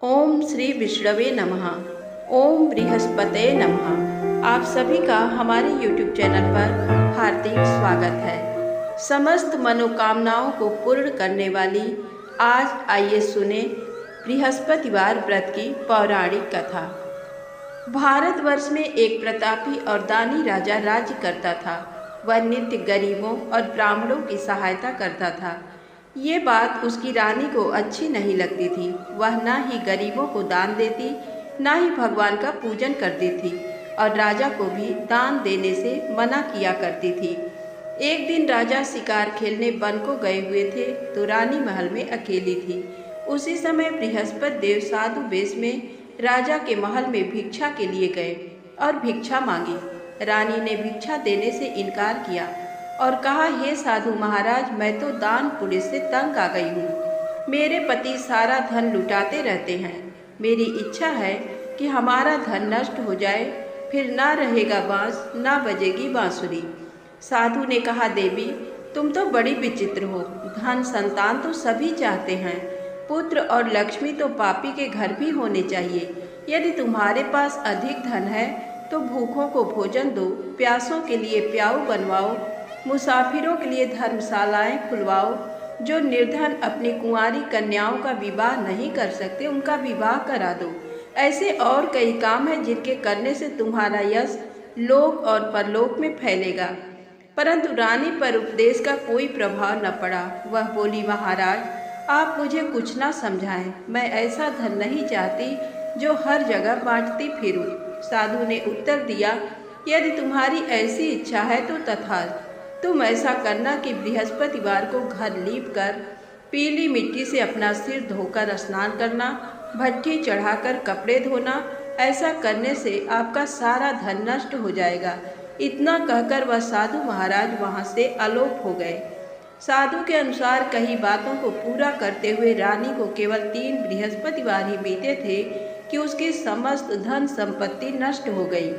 ओम श्री विष्णवे नमः। ओम बृहस्पते नमः। आप सभी का हमारे YouTube चैनल पर हार्दिक स्वागत है। समस्त मनोकामनाओं को पूर्ण करने वाली आज आइए सुने बृहस्पतिवार व्रत की पौराणिक कथा। भारतवर्ष में एक प्रतापी और दानी राजा राज्य करता था। वह नित्य गरीबों और ब्राह्मणों की सहायता करता था। ये बात उसकी रानी को अच्छी नहीं लगती थी। वह न ही गरीबों को दान देती, न ही भगवान का पूजन करती थी और राजा को भी दान देने से मना किया करती थी। एक दिन राजा शिकार खेलने वन को गए हुए थे तो रानी महल में अकेली थी। उसी समय बृहस्पति देव साधु वेश में राजा के महल में भिक्षा के लिए गए और भिक्षा मांगी। रानी ने भिक्षा देने से इनकार किया और कहा, हे साधु महाराज, मैं तो दान पुण्य से तंग आ गई हूँ। मेरे पति सारा धन लुटाते रहते हैं। मेरी इच्छा है कि हमारा धन नष्ट हो जाए, फिर ना रहेगा बांस, ना बजेगी बांसुरी। साधु ने कहा, देवी तुम तो बड़ी विचित्र हो। धन संतान तो सभी चाहते हैं, पुत्र और लक्ष्मी तो पापी के घर भी होने चाहिए। यदि तुम्हारे पास अधिक धन है तो भूखों को भोजन दो, प्यासों के लिए प्याऊ बनवाओ, मुसाफिरों के लिए धर्मशालाएं खुलवाओ। जो निर्धन अपनी कुंवारी कन्याओं का विवाह नहीं कर सकते उनका विवाह करा दो। ऐसे और कई काम हैं जिनके करने से तुम्हारा यश लोक और परलोक में फैलेगा। परंतु रानी पर उपदेश का कोई प्रभाव न पड़ा। वह बोली, महाराज आप मुझे कुछ ना समझाएं। मैं ऐसा धन नहीं चाहती जो हर जगह बांटती फिरूं। साधु ने उत्तर दिया, यदि तुम्हारी ऐसी इच्छा है तो तथास्तु। तुम ऐसा करना कि बृहस्पतिवार को घर लीप कर पीली मिट्टी से अपना सिर धोकर स्नान करना, भट्ठी चढ़ाकर कपड़े धोना। ऐसा करने से आपका सारा धन नष्ट हो जाएगा। इतना कहकर वह साधु महाराज वहाँ से अलोप हो गए। साधु के अनुसार कई बातों को पूरा करते हुए रानी को केवल 3 बृहस्पतिवार ही बीते थे कि उसकी समस्त धन संपत्ति नष्ट हो गई।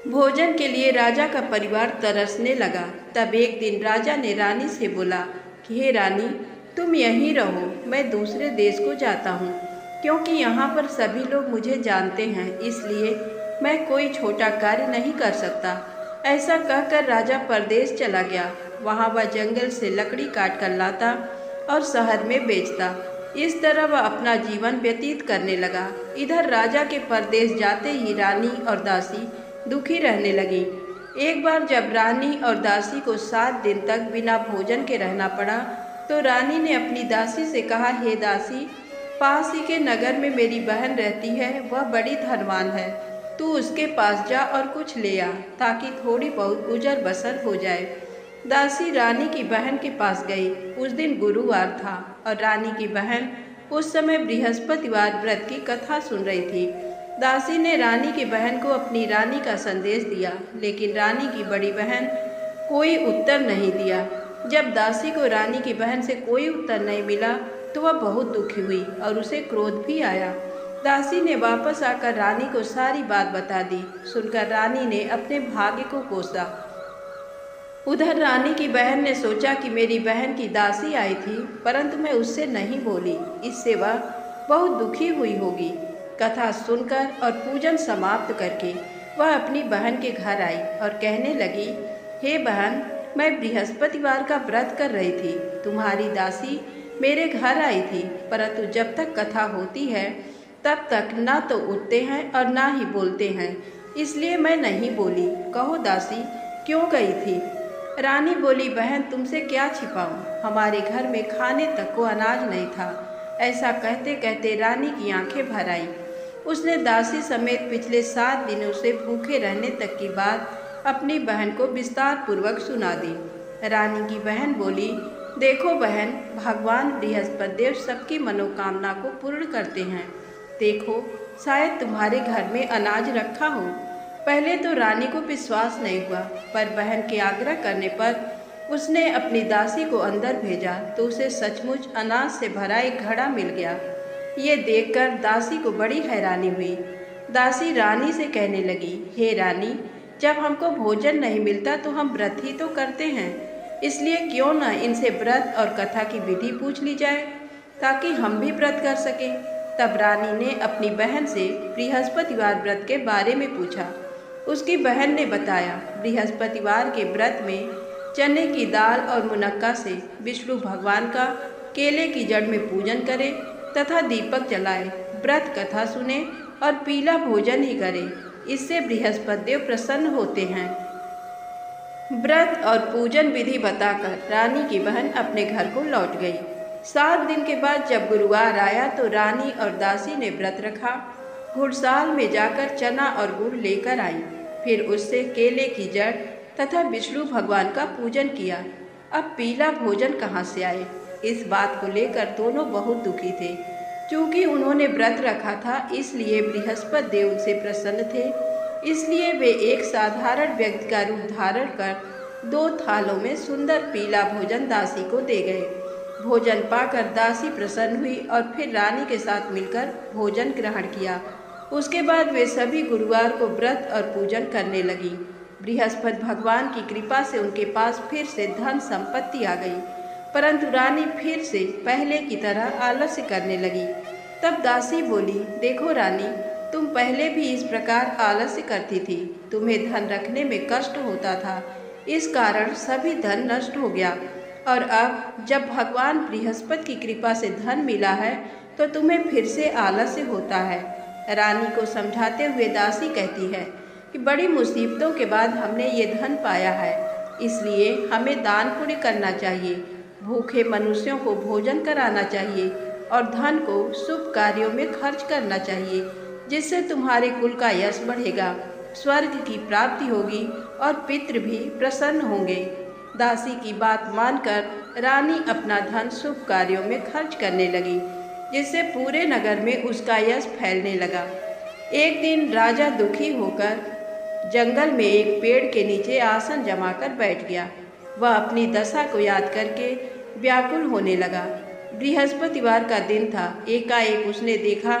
भोजन के लिए राजा का परिवार तरसने लगा। तब एक दिन राजा ने रानी से बोला कि हे रानी, तुम यहीं रहो, मैं दूसरे देश को जाता हूँ, क्योंकि यहाँ पर सभी लोग मुझे जानते हैं, इसलिए मैं कोई छोटा कार्य नहीं कर सकता। ऐसा कहकर राजा परदेश चला गया। वहाँ वह जंगल से लकड़ी काट कर लाता और शहर में बेचता। इस तरह वह अपना जीवन व्यतीत करने लगा। इधर राजा के परदेश जाते ही रानी और दासी दुखी रहने लगी। एक बार जब रानी और दासी को 7 दिन तक बिना भोजन के रहना पड़ा तो रानी ने अपनी दासी से कहा, हे दासी, पास ही के नगर में मेरी बहन रहती है, वह बड़ी धनवान है। तू उसके पास जा और कुछ ले आ, ताकि थोड़ी बहुत गुजर बसर हो जाए। दासी रानी की बहन के पास गई। उस दिन गुरुवार था और रानी की बहन उस समय बृहस्पतिवार व्रत की कथा सुन रही थी। दासी ने रानी की बहन को अपनी रानी का संदेश दिया, लेकिन रानी की बड़ी बहन कोई उत्तर नहीं दिया। जब दासी को रानी की बहन से कोई उत्तर नहीं मिला तो वह बहुत दुखी हुई और उसे क्रोध भी आया। दासी ने वापस आकर रानी को सारी बात बता दी। सुनकर रानी ने अपने भाग्य को कोसा। उधर रानी की बहन ने सोचा कि मेरी बहन की दासी आई थी, परंतु मैं उससे नहीं बोली, इससे वह बहुत दुखी हुई होगी। कथा सुनकर और पूजन समाप्त करके वह अपनी बहन के घर आई और कहने लगी, हे बहन, मैं बृहस्पतिवार का व्रत कर रही थी। तुम्हारी दासी मेरे घर आई थी, परंतु जब तक कथा होती है तब तक ना तो उठते हैं और ना ही बोलते हैं, इसलिए मैं नहीं बोली। कहो दासी, क्यों गई थी? रानी बोली, बहन तुमसे क्या छिपाऊं, हमारे घर में खाने तक को अनाज नहीं था। ऐसा कहते कहते रानी की आंखें भर आई। उसने दासी समेत पिछले 7 दिनों से भूखे रहने तक की बात अपनी बहन को विस्तार पूर्वक सुना दी। रानी की बहन बोली, देखो बहन, भगवान बृहस्पति देव सबकी मनोकामना को पूर्ण करते हैं। देखो, शायद तुम्हारे घर में अनाज रखा हो। पहले तो रानी को विश्वास नहीं हुआ, पर बहन के आग्रह करने पर उसने अपनी दासी को अंदर भेजा तो उसे सचमुच अनाज से भरा एक घड़ा मिल गया। ये देखकर दासी को बड़ी हैरानी हुई। दासी रानी से कहने लगी, हे रानी, जब हमको भोजन नहीं मिलता तो हम व्रत ही तो करते हैं, इसलिए क्यों न इनसे व्रत और कथा की विधि पूछ ली जाए, ताकि हम भी व्रत कर सकें। तब रानी ने अपनी बहन से बृहस्पतिवार व्रत के बारे में पूछा। उसकी बहन ने बताया, बृहस्पतिवार के व्रत में चने की दाल और मुनक्का से विष्णु भगवान का केले की जड़ में पूजन करें तथा दीपक जलाए, व्रत कथा सुने और पीला भोजन ही करें। इससे बृहस्पति देव प्रसन्न होते हैं। व्रत और पूजन विधि बताकर रानी की बहन अपने घर को लौट गई। 7 दिन के बाद जब गुरुवार आया तो रानी और दासी ने व्रत रखा। घुड़साल में जाकर चना और गुड़ लेकर आई, फिर उससे केले की जड़ तथा विष्णु भगवान का पूजन किया। अब पीला भोजन कहाँ से आए, इस बात को लेकर दोनों बहुत दुखी थे। क्योंकि उन्होंने व्रत रखा था, इसलिए बृहस्पति देव उनसे प्रसन्न थे। इसलिए वे एक साधारण व्यक्ति का रूप धारण कर 2 थालों में सुंदर पीला भोजन दासी को दे गए। भोजन पाकर दासी प्रसन्न हुई और फिर रानी के साथ मिलकर भोजन ग्रहण किया। उसके बाद वे सभी गुरुवार को व्रत और पूजन करने लगी। बृहस्पति भगवान की कृपा से उनके पास फिर से धन संपत्ति आ गई, परंतु रानी फिर से पहले की तरह आलस्य करने लगी। तब दासी बोली, देखो रानी, तुम पहले भी इस प्रकार आलस्य करती थी। तुम्हें धन रखने में कष्ट होता था, इस कारण सभी धन नष्ट हो गया। और अब जब भगवान बृहस्पति की कृपा से धन मिला है तो तुम्हें फिर से आलस्य होता है। रानी को समझाते हुए दासी कहती है कि बड़ी मुसीबतों के बाद हमने ये धन पाया है, इसलिए हमें दान पुण्य करना चाहिए, भूखे मनुष्यों को भोजन कराना चाहिए और धन को शुभ कार्यों में खर्च करना चाहिए, जिससे तुम्हारे कुल का यश बढ़ेगा, स्वर्ग की प्राप्ति होगी और पितृ भी प्रसन्न होंगे। दासी की बात मानकर रानी अपना धन शुभ कार्यों में खर्च करने लगी, जिससे पूरे नगर में उसका यश फैलने लगा। एक दिन राजा दुखी होकर जंगल में एक पेड़ के नीचे आसन जमाकर बैठ गया। वह अपनी दशा को याद करके व्याकुल होने लगा। बृहस्पतिवार का दिन था। एकाएक उसने देखा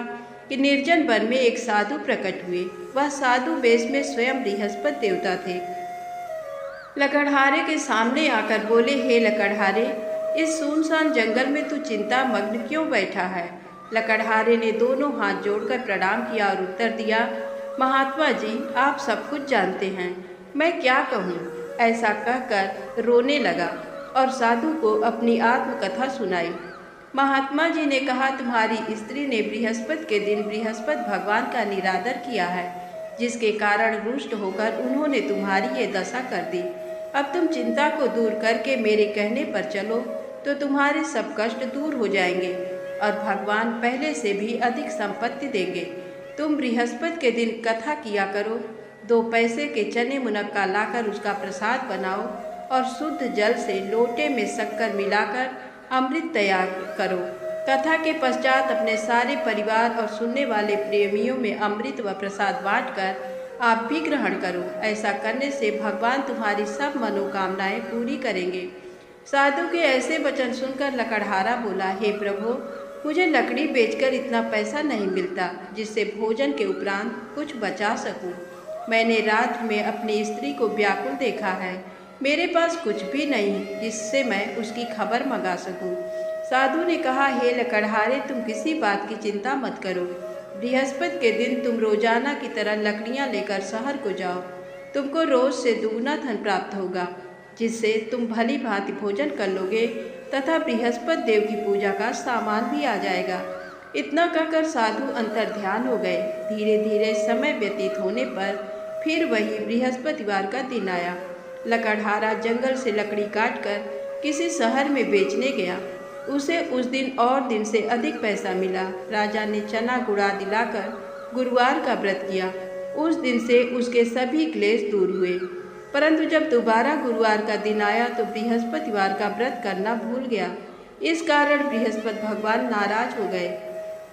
कि निर्जन वन में एक साधु प्रकट हुए। वह साधु वेश में स्वयं बृहस्पति देवता थे। लकड़हारे के सामने आकर बोले, हे लकड़हारे, इस सुनसान जंगल में तू चिंता मग्न क्यों बैठा है? लकड़हारे ने दोनों हाथ जोड़कर प्रणाम किया और उत्तर दिया, महात्मा जी, आप सब कुछ जानते हैं, मैं क्या कहूँ? ऐसा कहकर रोने लगा और साधु को अपनी आत्मकथा सुनाई। महात्मा जी ने कहा, तुम्हारी स्त्री ने बृहस्पति के दिन बृहस्पति भगवान का निरादर किया है, जिसके कारण रुष्ट होकर उन्होंने तुम्हारी ये दशा कर दी। अब तुम चिंता को दूर करके मेरे कहने पर चलो तो तुम्हारे सब कष्ट दूर हो जाएंगे और भगवान पहले से भी अधिक संपत्ति देंगे। तुम बृहस्पति के दिन कथा किया करो, 2 पैसे के चने मुनक्का लाकर उसका प्रसाद बनाओ और शुद्ध जल से लोटे में शक्कर मिलाकर अमृत तैयार करो। कथा के पश्चात अपने सारे परिवार और सुनने वाले प्रेमियों में अमृत व प्रसाद बांटकर आप भी ग्रहण करो। ऐसा करने से भगवान तुम्हारी सब मनोकामनाएं पूरी करेंगे। साधु के ऐसे वचन सुनकर लकड़हारा बोला, हे प्रभु, मुझे लकड़ी बेचकर इतना पैसा नहीं मिलता जिससे भोजन के उपरांत कुछ बचा सकूं। मैंने रात में अपनी स्त्री को व्याकुल देखा है, मेरे पास कुछ भी नहीं जिससे मैं उसकी खबर मंगा सकूं। साधु ने कहा, हे लकड़हारे, तुम किसी बात की चिंता मत करो। बृहस्पति के दिन तुम रोजाना की तरह लकड़ियां लेकर शहर को जाओ। तुमको रोज से दुगना धन प्राप्त होगा, जिससे तुम भली भांति भोजन कर लोगे तथा बृहस्पति देव की पूजा का सामान भी आ जाएगा। इतना कहकर साधु अंतर ध्यान हो गए। धीरे धीरे समय व्यतीत होने पर फिर वही बृहस्पतिवार का दिन आया। लकड़हारा जंगल से लकड़ी काटकर किसी शहर में बेचने गया। उसे उस दिन और दिन से अधिक पैसा मिला। राजा ने चना गुड़ा दिलाकर गुरुवार का व्रत किया। उस दिन से उसके सभी क्लेश दूर हुए। परंतु जब दोबारा गुरुवार का दिन आया तो बृहस्पतिवार का व्रत करना भूल गया। इस कारण बृहस्पति भगवान नाराज हो गए।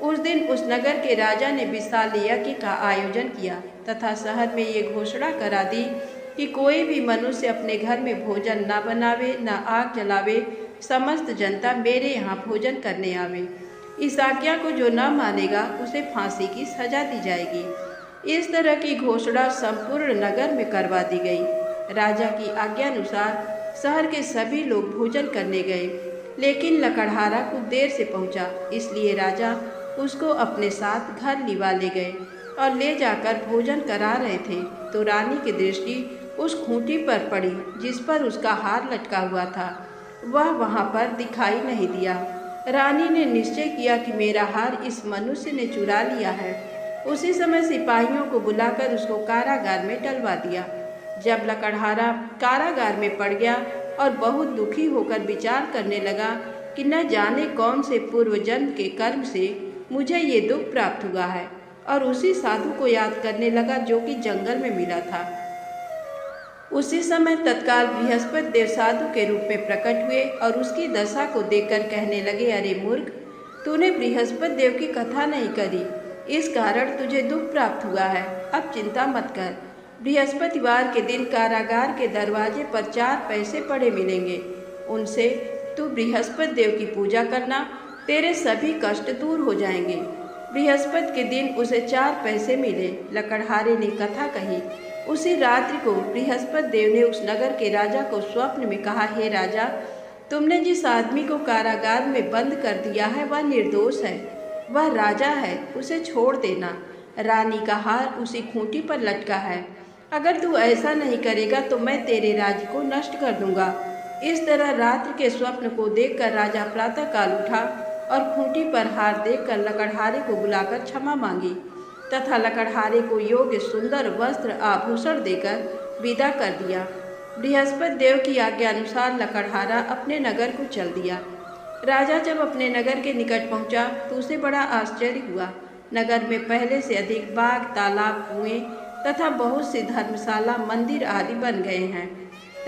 उस दिन उस नगर के राजा ने विशाल यज्ञ का आयोजन किया तथा शहर में ये घोषणा करा दी कि कोई भी मनुष्य अपने घर में भोजन न बनावे, न आग जलावे, समस्त जनता मेरे यहाँ भोजन करने आवे। इस आज्ञा को जो न मानेगा उसे फांसी की सजा दी जाएगी। इस तरह की घोषणा संपूर्ण नगर में करवा दी गई। राजा की आज्ञानुसार शहर के सभी लोग भोजन करने गए, लेकिन लकड़हारा कुछ देर से पहुंचा, इसलिए राजा उसको अपने साथ घर लिवा ले गए और ले जाकर भोजन करा रहे थे तो रानी की दृष्टि उस खूंटी पर पड़ी जिस पर उसका हार लटका हुआ था। वह वहाँ पर दिखाई नहीं दिया। रानी ने निश्चय किया कि मेरा हार इस मनुष्य ने चुरा लिया है। उसी समय सिपाहियों को बुलाकर उसको कारागार में डलवा दिया। जब लकड़हारा कारागार में पड़ गया और बहुत दुखी होकर विचार करने लगा कि न जाने कौन से पूर्व जन्म के कर्म से मुझे ये दुख प्राप्त हुआ है, और उसी साधु को याद करने लगा जो कि जंगल में मिला था। उसी समय तत्काल बृहस्पति देव साधु के रूप में प्रकट हुए और उसकी दशा को देखकर कहने लगे, अरे मूर्ख, तूने बृहस्पति देव की कथा नहीं करी, इस कारण तुझे दुख प्राप्त हुआ है। अब चिंता मत कर। बृहस्पतिवार के दिन कारागार के दरवाजे पर 4 पैसे पड़े मिलेंगे। उनसे तू बृहस्पति देव की पूजा करना, तेरे सभी कष्ट दूर हो जाएंगे। बृहस्पति के दिन उसे 4 पैसे मिले। लकड़हारे ने कथा कही। उसी रात्रि को बृहस्पति देव ने उस नगर के राजा को स्वप्न में कहा, हे राजा, तुमने जिस आदमी को कारागार में बंद कर दिया है वह निर्दोष है, वह राजा है, उसे छोड़ देना। रानी का हार उसी खूंटी पर लटका है। अगर तू ऐसा नहीं करेगा तो मैं तेरे राज्य को नष्ट कर दूंगा। इस तरह रात्रि के स्वप्न को देखकर राजा प्रातःकाल उठा और खूंटी पर हार देखकर लकड़हारे को बुलाकर क्षमा मांगी तथा लकड़हारे को योग्य सुंदर वस्त्र आभूषण देकर विदा कर दिया। बृहस्पति देव की आज्ञा अनुसार लकड़हारा अपने नगर को चल दिया। राजा जब अपने नगर के निकट पहुंचा तो उसे बड़ा आश्चर्य हुआ। नगर में पहले से अधिक बाग, तालाब, कुएं तथा बहुत सी धर्मशाला, मंदिर आदि बन गए हैं।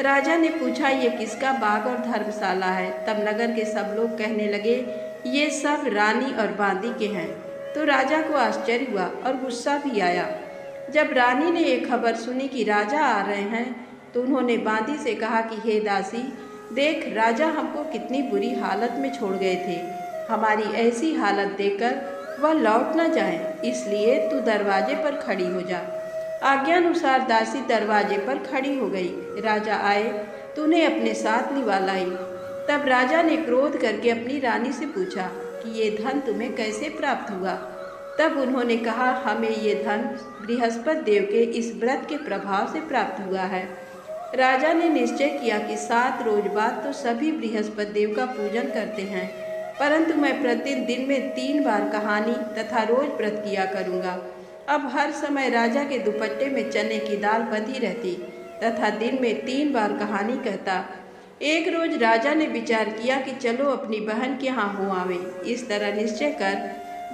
राजा ने पूछा, ये किसका बाग और धर्मशाला है? तब नगर के सब लोग कहने लगे, ये सब रानी और बांदी के हैं। तो राजा को आश्चर्य हुआ और गुस्सा भी आया। जब रानी ने ये खबर सुनी कि राजा आ रहे हैं तो उन्होंने बांदी से कहा कि हे दासी, देख, राजा हमको कितनी बुरी हालत में छोड़ गए थे। हमारी ऐसी हालत देखकर वह लौट न जाए, इसलिए तू दरवाजे पर खड़ी हो जा। आज्ञानुसार दासी दरवाजे पर खड़ी हो गई। राजा आए तो उन्हें अपने साथ लिवा लाई। तब राजा ने क्रोध करके अपनी रानी से पूछा कि ये धन तुम्हें कैसे प्राप्त हुआ? तब उन्होंने कहा, हमें ये धन बृहस्पति देव के इस व्रत के प्रभाव से प्राप्त हुआ है। राजा ने निश्चय किया कि 7 रोज बाद तो सभी बृहस्पति देव का पूजन करते हैं, परंतु मैं प्रतिदिन दिन में 3 बार कहानी तथा रोज व्रत किया करूँगा। अब हर समय राजा के दुपट्टे में चने की दाल बंधी रहती तथा दिन में 3 बार कहानी कहता। एक रोज राजा ने विचार किया कि चलो अपनी बहन के यहाँ हो आवे। इस तरह निश्चय कर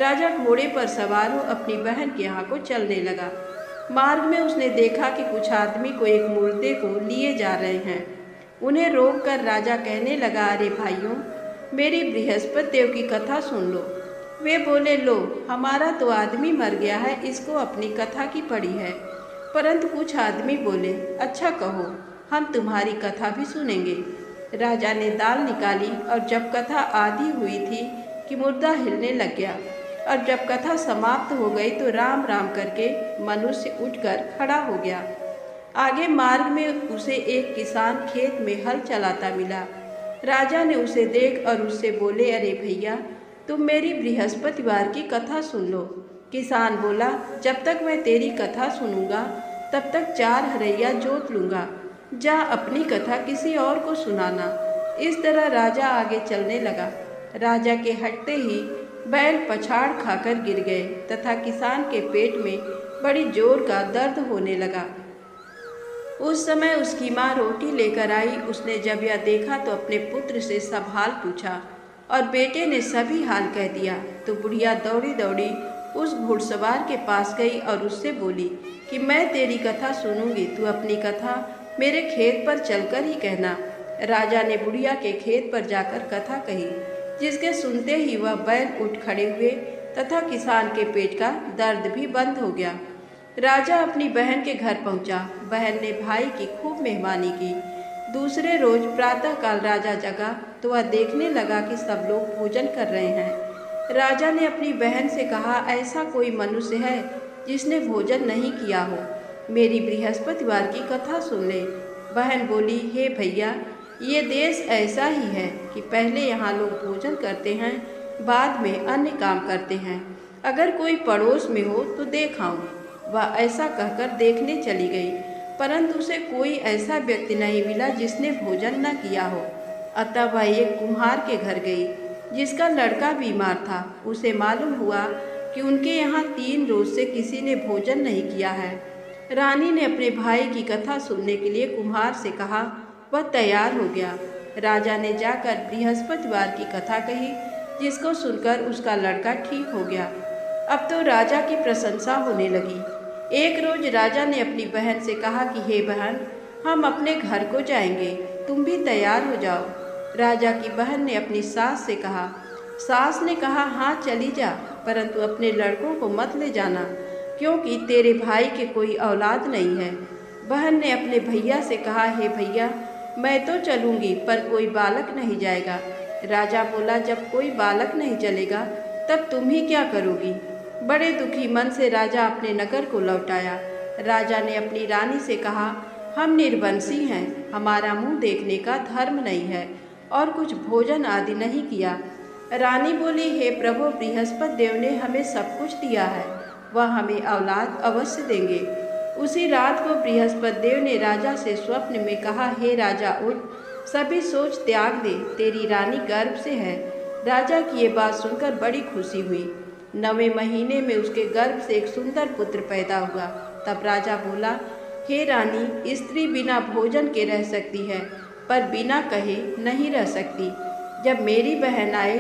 राजा घोड़े पर सवार हो अपनी बहन के यहाँ को चलने लगा। मार्ग में उसने देखा कि कुछ आदमी को एक मुर्दे को लिए जा रहे हैं। उन्हें रोककर राजा कहने लगा, अरे भाइयों, मेरी बृहस्पति देव की कथा सुन लो। वे बोले, लो, हमारा तो आदमी मर गया है, इसको अपनी कथा की पड़ी है। परंतु कुछ आदमी बोले, अच्छा कहो, हम तुम्हारी कथा भी सुनेंगे। राजा ने दाल निकाली और जब कथा आधी हुई थी कि मुर्दा हिलने लग गया, और जब कथा समाप्त हो गई तो राम राम करके मनुष्य उठकर खड़ा हो गया। आगे मार्ग में उसे एक किसान खेत में हल चलाता मिला। राजा ने उसे देख और उससे बोले, अरे भैया, तुम मेरी बृहस्पतिवार की कथा सुन लो। किसान बोला, जब तक मैं तेरी कथा सुनूंगा तब तक 4 हरैया जोत लूँगा। जा अपनी कथा किसी और को सुनाना। इस तरह राजा आगे चलने लगा। राजा के हटते ही बैल पछाड़ खाकर गिर गए तथा किसान के पेट में बड़ी जोर का दर्द होने लगा। उस समय उसकी माँ रोटी लेकर आई। उसने जब यह देखा तो अपने पुत्र से सब हाल पूछा और बेटे ने सभी हाल कह दिया। तो बुढ़िया दौड़ी दौड़ी उस घुड़सवार के पास गई और उससे बोली कि मैं तेरी कथा सुनूंगी, तू अपनी कथा मेरे खेत पर चलकर ही कहना। राजा ने बुढ़िया के खेत पर जाकर कथा कही, जिसके सुनते ही वह बैल उठ खड़े हुए तथा किसान के पेट का दर्द भी बंद हो गया। राजा अपनी बहन के घर पहुंचा। बहन ने भाई की खूब मेहमानी की। दूसरे रोज प्रातःकाल राजा जगा तो वह देखने लगा कि सब लोग भोजन कर रहे हैं। राजा ने अपनी बहन से कहा, ऐसा कोई मनुष्य है जिसने भोजन नहीं किया हो, मेरी बृहस्पतिवार की कथा सुन ले। बहन बोली, हे भैया, ये देश ऐसा ही है कि पहले यहाँ लोग भोजन करते हैं, बाद में अन्य काम करते हैं। अगर कोई पड़ोस में हो तो देख आऊं। वह ऐसा कहकर देखने चली गई, परंतु उसे कोई ऐसा व्यक्ति नहीं मिला जिसने भोजन न किया हो। अतः वह एक कुम्हार के घर गई, जिसका लड़का बीमार था। उसे मालूम हुआ कि उनके यहाँ 3 रोज से किसी ने भोजन नहीं किया है। रानी ने अपने भाई की कथा सुनने के लिए कुम्हार से कहा। वह तैयार हो गया। राजा ने जाकर बृहस्पतिवार की कथा कही, जिसको सुनकर उसका लड़का ठीक हो गया। अब तो राजा की प्रशंसा होने लगी। एक रोज राजा ने अपनी बहन से कहा कि हे बहन, हम अपने घर को जाएंगे, तुम भी तैयार हो जाओ। राजा की बहन ने अपनी सास से कहा। सास ने कहा, हाँ चली जा, परंतु अपने लड़कों को मत ले जाना, क्योंकि तेरे भाई के कोई औलाद नहीं है। बहन ने अपने भैया से कहा, हे भैया, मैं तो चलूँगी, पर कोई बालक नहीं जाएगा। राजा बोला, जब कोई बालक नहीं चलेगा तब तुम ही क्या करोगी। बड़े दुखी मन से राजा अपने नगर को लौट आया। राजा ने अपनी रानी से कहा, हम निर्वंशी हैं, हमारा मुंह देखने का धर्म नहीं है और कुछ भोजन आदि नहीं किया। रानी बोली, हे प्रभु, बृहस्पति देव ने हमें सब कुछ दिया है, वह हमें औलाद अवश्य देंगे। उसी रात को बृहस्पति देव ने राजा से स्वप्न में कहा, हे राजा, उठ, सभी सोच त्याग दे, तेरी रानी गर्भ से है। राजा की ये बात सुनकर बड़ी खुशी हुई। 9वें महीने में उसके गर्भ से एक सुंदर पुत्र पैदा हुआ। तब राजा बोला, हे रानी, स्त्री बिना भोजन के रह सकती है, पर बिना कहे नहीं रह सकती। जब मेरी बहन आए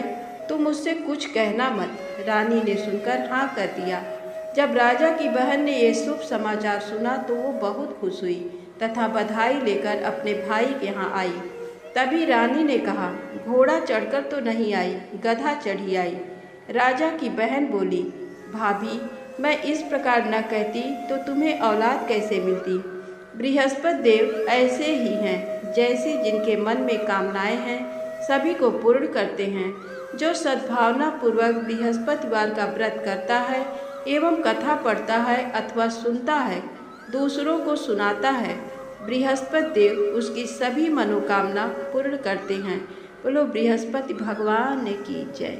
तो मुझसे कुछ कहना मत। रानी ने सुनकर हाँ कर दिया। जब राजा की बहन ने ये शुभ समाचार सुना तो वो बहुत खुश हुई तथा बधाई लेकर अपने भाई के यहाँ आई। तभी रानी ने कहा, घोड़ा चढ़कर तो नहीं आई, गधा चढ़ी आई। राजा की बहन बोली, भाभी, मैं इस प्रकार न कहती तो तुम्हें औलाद कैसे मिलती। बृहस्पति देव ऐसे ही हैं, जैसी जिनके मन में कामनाएं हैं सभी को पूर्ण करते हैं। जो सद्भावना पूर्वक बृहस्पतिवार का व्रत करता है एवं कथा पढ़ता है अथवा सुनता है, दूसरों को सुनाता है, बृहस्पति देव उसकी सभी मनोकामना पूर्ण करते हैं। बोलो बृहस्पति भगवान की जय।